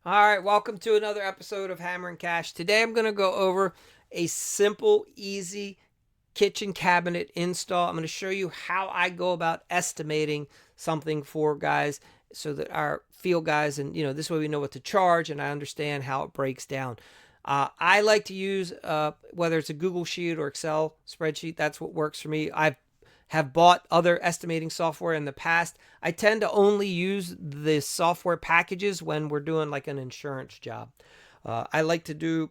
All right, welcome to another episode of Hammer and Cash. Today I'm going to go over a simple, easy kitchen cabinet install. I'm going to show you how I go about estimating something for guys so that our field guys, and this way we know what to charge and I understand how it breaks down. I like to use whether it's a Google Sheet or Excel spreadsheet. That's what works for me. I've have bought other estimating software in the past. I tend to only use the software packages when we're doing like an insurance job. I like to do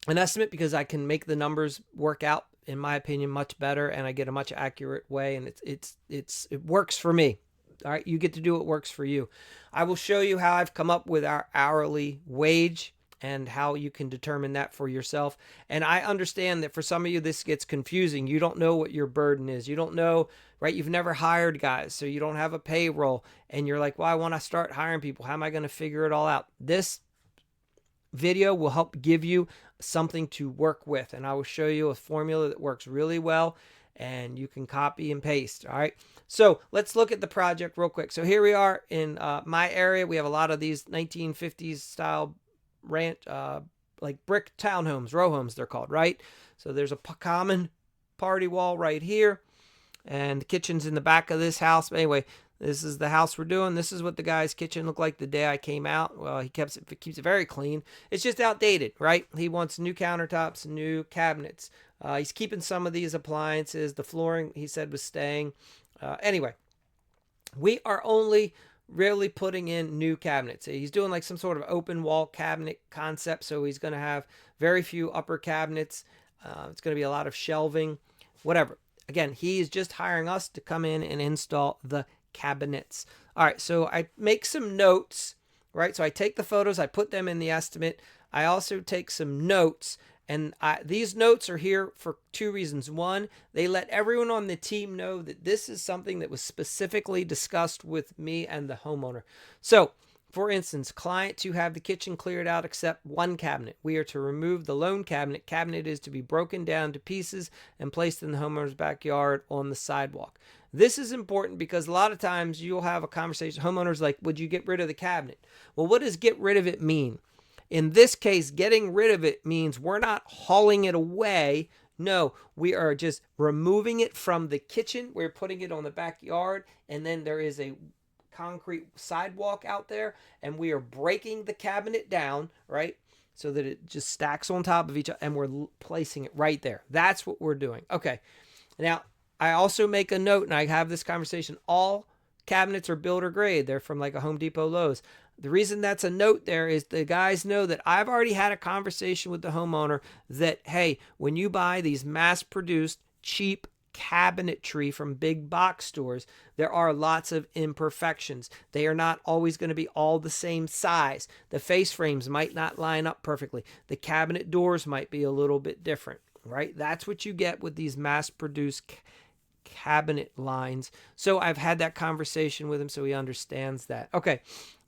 an estimate because I can make the numbers work out, in my opinion, much better, and I get a much accurate way, and it works for me. All right, you get to do what works for you. I will show you how I've come up with our hourly wage and how you can determine that for yourself. And I understand that for some of you, this gets confusing. You don't know what your burden is. You don't know, right? You've never hired guys, so you don't have a payroll. And you're like, well, I want to start hiring people. How am I going to figure it all out? This video will help give you something to work with. And I will show you a formula that works really well and you can copy and paste. All right. So let's look at the project real quick. So here we are in my area. We have a lot of these 1950s style ranch, like brick townhomes, row homes, they're called, right? So there's a common party wall right here, and the kitchen's in the back of this house. But anyway, this is the house we're doing. This is what the guy's kitchen looked like the day I came out. Well, he keeps it very clean. It's just outdated, right? He wants new countertops, new cabinets. He's keeping some of these appliances. The flooring, he said, was staying. Anyway, we are only really putting in new cabinets. He's doing like some sort of open wall cabinet concept, so he's going to have very few upper cabinets. It's going to be a lot of shelving, whatever. Again, he is just hiring us to come in and install the cabinets. All right, so I make some notes, right? So I take the photos, I put them in the estimate. I also take some notes, and these notes are here for two reasons. One, they let everyone on the team know that this is something that was specifically discussed with me and the homeowner. So, for instance, client to have the kitchen cleared out except one cabinet. We are to remove the lone cabinet. Cabinet is to be broken down to pieces and placed in the homeowner's backyard on the sidewalk. This is important because a lot of times you'll have a conversation. Homeowners like, would you get rid of the cabinet? Well, what does get rid of it mean? In this case, getting rid of it means we're not hauling it away. No, we are just removing it from the kitchen. We're putting it on the backyard, and then there is a concrete sidewalk out there, and we are breaking the cabinet down, right? So that it just stacks on top of each other, and we're placing it right there. That's what we're doing. Okay. Now, I also make a note, and I have this conversation. All cabinets are builder grade. They're from like a Home Depot, Lowe's. The reason that's a note there is the guys know that I've already had a conversation with the homeowner that, hey, when you buy these mass-produced, cheap cabinetry from big box stores, there are lots of imperfections. They are not always going to be all the same size. The face frames might not line up perfectly. The cabinet doors might be a little bit different, right? That's what you get with these mass-produced cabinet lines. So I've had that conversation with him so he understands that. Okay.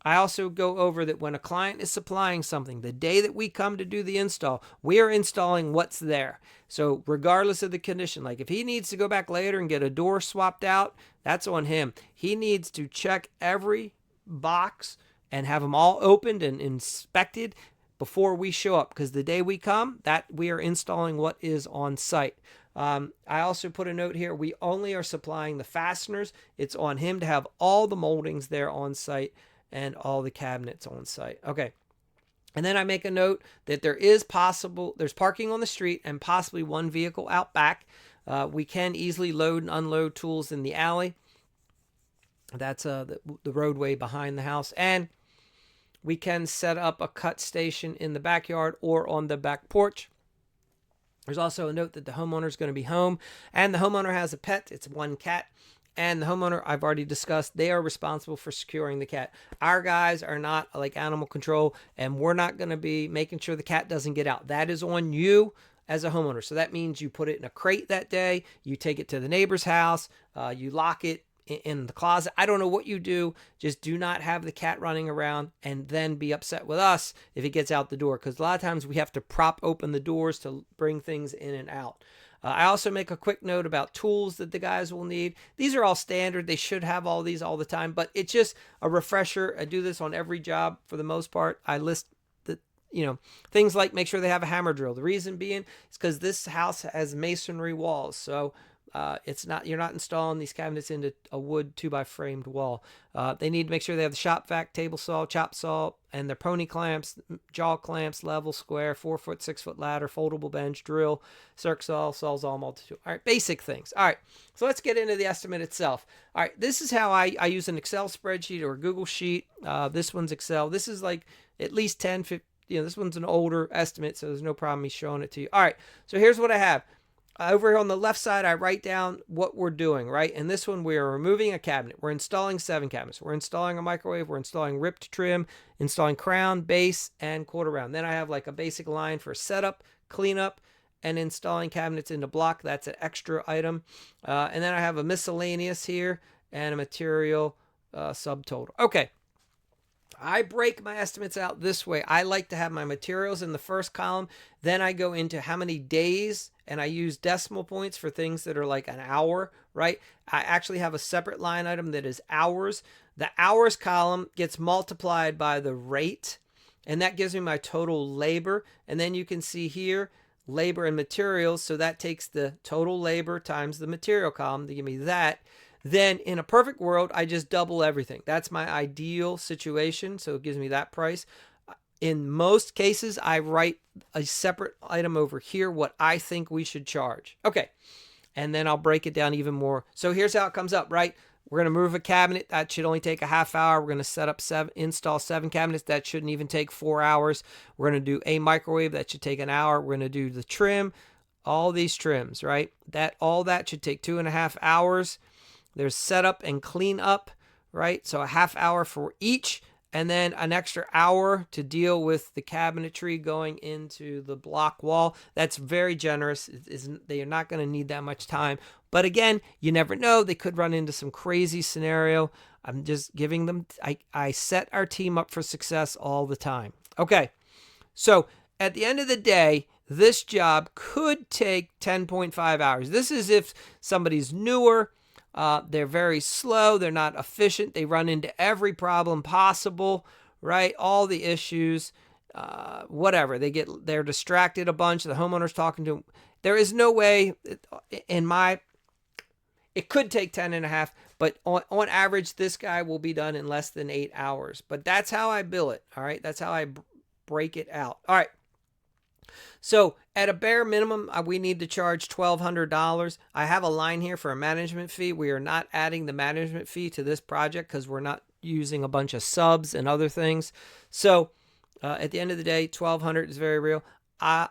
I also go over that when a client is supplying something, the day that we come to do the install, we are installing what's there. So regardless of the condition, like if he needs to go back later and get a door swapped out, that's on him. He needs to check every box and have them all opened and inspected before we show up, because the day we come, that we are installing what is on site. I also put a note here. We only are supplying the fasteners. It's on him to have all the moldings there on site and all the cabinets on site. Okay. And then I make a note that there's parking on the street and possibly one vehicle out back. We can easily load and unload tools in the alley. That's the roadway behind the house. And we can set up a cut station in the backyard or on the back porch. There's also a note that the homeowner is going to be home, and the homeowner has a pet. It's one cat. And the homeowner, I've already discussed, they are responsible for securing the cat. Our guys are not like animal control, and we're not going to be making sure the cat doesn't get out. That is on you as a homeowner. So that means you put it in a crate that day, you take it to the neighbor's house, you lock it in the closet. I don't know what you do. Just do not have the cat running around and then be upset with us if it gets out the door, because a lot of times we have to prop open the doors to bring things in and out. I also make a quick note about tools that the guys will need. These are all standard. They should have all these all the time, but it's just a refresher. I do this on every job for the most part. I list the, things like make sure they have a hammer drill. The reason being is because this house has masonry walls. So you're not installing these cabinets into a wood 2x framed wall. They need to make sure they have the shop vac, table saw, chop saw, and their pony clamps, jaw clamps, level, square, 4-foot, 6-foot ladder, foldable bench, drill, circ saw, sawzall, multi-tool. All right, basic things. All right, so let's get into the estimate itself. All right, this is how I use an Excel spreadsheet or a Google Sheet. This one's Excel. This is like at least 10, 15, this one's an older estimate, so there's no problem me showing it to you. All right, so here's what I have. Over here on the left side, I write down what we're doing, right? In this one, we are removing a cabinet. We're installing 7 cabinets. We're installing a microwave. We're installing ripped trim, installing crown, base, and quarter round. Then I have like a basic line for setup, cleanup, and installing cabinets into block. That's an extra item. And then I have a miscellaneous here and a material subtotal. Okay. I break my estimates out this way. I like to have my materials in the first column. Then I go into how many days, and I use decimal points for things that are like an hour, right? I actually have a separate line item that is hours. The hours column gets multiplied by the rate, and that gives me my total labor. And then you can see here, labor and materials. So that takes the total labor times the material column to give me that. Then in a perfect world, I just double everything. That's my ideal situation. So it gives me that price. In most cases, I write a separate item over here, what I think we should charge. Okay. And then I'll break it down even more. So here's how it comes up, right? We're going to move a cabinet. That should only take a half hour. We're going to set up install 7 cabinets. That shouldn't even take 4 hours. We're going to do a microwave. That should take an hour. We're going to do the trim, all these trims, right? All that should take 2.5 hours. There's setup and clean up, right? So a half hour for each, and then an extra hour to deal with the cabinetry going into the block wall. That's very generous. They are not going to need that much time. But again, you never know. They could run into some crazy scenario. I'm just giving them, I set our team up for success all the time. Okay, so at the end of the day, this job could take 10.5 hours. This is if somebody's newer. They're very slow. They're not efficient. They run into every problem possible, right? All the issues, whatever. They're distracted a bunch. The homeowner's talking to them. There is no way it could take 10.5, but on average, this guy will be done in less than 8 hours. But that's how I bill it. All right. That's how I break it out. All right. So at a bare minimum, we need to charge $1,200. I have a line here for a management fee. We are not adding the management fee to this project because we're not using a bunch of subs and other things. So at the end of the day, $1,200 is very real. I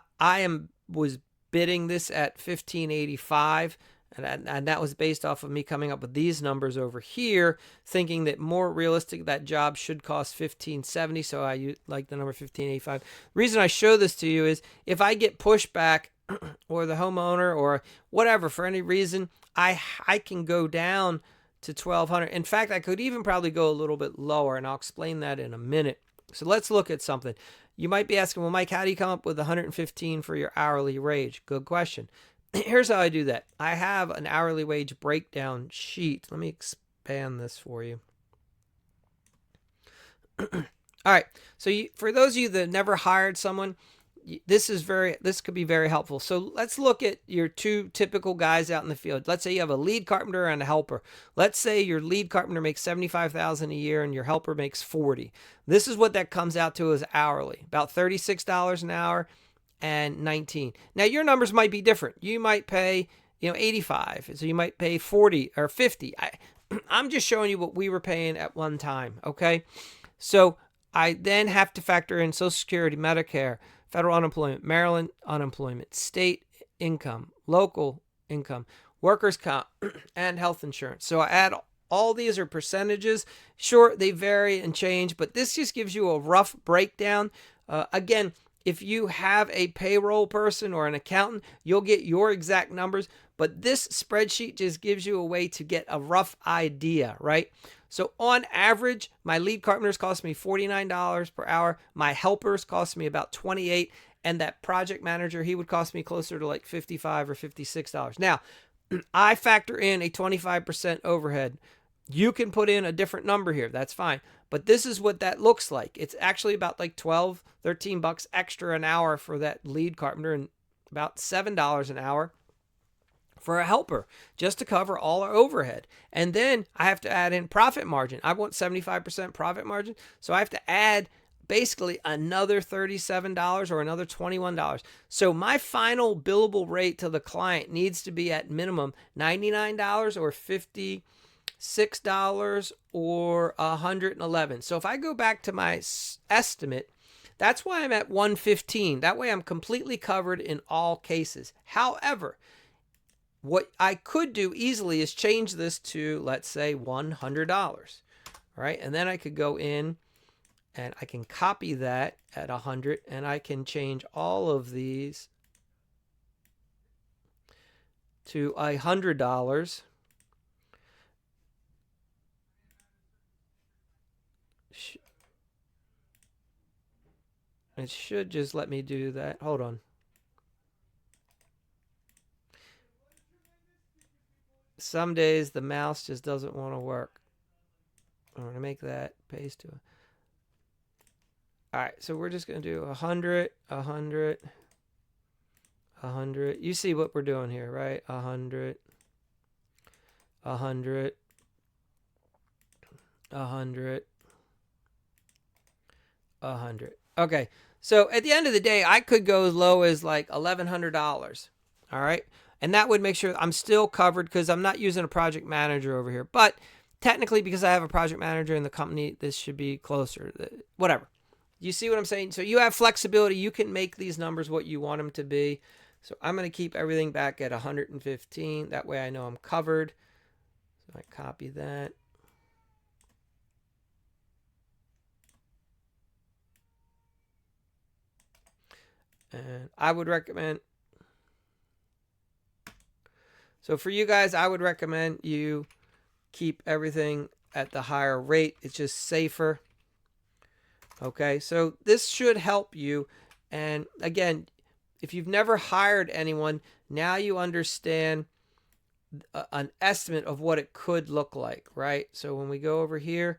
was bidding this at $1,585. And that was based off of me coming up with these numbers over here, thinking that more realistic, that job should cost $1,570. So I like the number $1,585. The reason I show this to you is if I get pushback or the homeowner or whatever, for any reason, I can go down to $1,200. In fact, I could even probably go a little bit lower, and I'll explain that in a minute. So let's look at something. You might be asking, well, Mike, how do you come up with $115 for your hourly wage? Good question. Here's how I do that. I have an hourly wage breakdown sheet. Let me expand this for you. All right. So for those of you that never hired someone, this could be very helpful. So let's look at your 2 typical guys out in the field. Let's say you have a lead carpenter and a helper. Let's say your lead carpenter makes $75,000 a year and your helper makes $40,000. This is what that comes out to as hourly, about $36 an hour. And 19. Now your numbers might be different. You might pay, 85. So you might pay 40 or 50. I'm just showing you what we were paying at one time. Okay. So I then have to factor in Social Security, Medicare, federal unemployment, Maryland unemployment, state income, local income, workers' comp, and health insurance. So I add all these are percentages. Sure, they vary and change, but this just gives you a rough breakdown. Again, if you have a payroll person or an accountant, you'll get your exact numbers, but this spreadsheet just gives you a way to get a rough idea, right? So on average, my lead carpenters cost me $49 per hour. My helpers cost me about $28, and that project manager, he would cost me closer to like $55 or $56. Now, I factor in a 25% overhead. You can put in a different number here. That's fine. But this is what that looks like. It's actually about like 12, 13 bucks extra an hour for that lead carpenter and about $7 an hour for a helper just to cover all our overhead. And then I have to add in profit margin. I want 75% profit margin. So I have to add basically another $37 or another $21. So my final billable rate to the client needs to be at minimum $99 or $56 or $111. So if I go back to my estimate, that's why I'm at $115. That way I'm completely covered in all cases. However, what I could do easily is change this to, let's say, $100. All right, and then I could go in and I can copy that at 100, and I can change all of these to $100. It should just let me do that. Hold on. Some days the mouse just doesn't want to work. I'm going to make that paste to it. All right, so we're just going to do 100, 100, 100. You see what we're doing here, right? 100, 100, 100, 100. Okay, so at the end of the day, I could go as low as like $1,100. All right, and that would make sure I'm still covered because I'm not using a project manager over here. But technically, because I have a project manager in the company, this should be closer. Whatever. You see what I'm saying? So you have flexibility. You can make these numbers what you want them to be. So I'm going to keep everything back at 115. That way I know I'm covered. So I copy that. And I would recommend, so for you guys, I would recommend you keep everything at the higher rate. It's just safer. Okay, so this should help you. And again, if you've never hired anyone, now you understand an estimate of what it could look like, right? So when we go over here,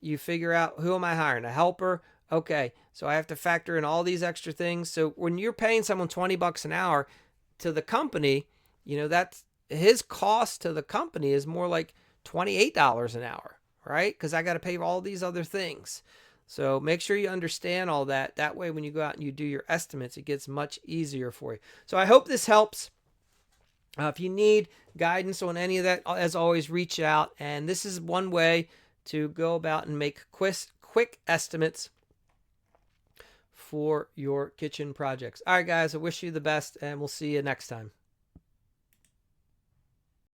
you figure out, who am I hiring? A helper? Okay, so I have to factor in all these extra things. So when you're paying someone 20 bucks an hour to the company, that's his cost to the company is more like $28 an hour, right? Because I got to pay all these other things. So make sure you understand all that. That way, when you go out and you do your estimates, it gets much easier for you. So I hope this helps. If you need guidance on any of that, as always, reach out. And this is one way to go about and make quick estimates for your kitchen projects. All right, guys, I wish you the best, and we'll see you next time.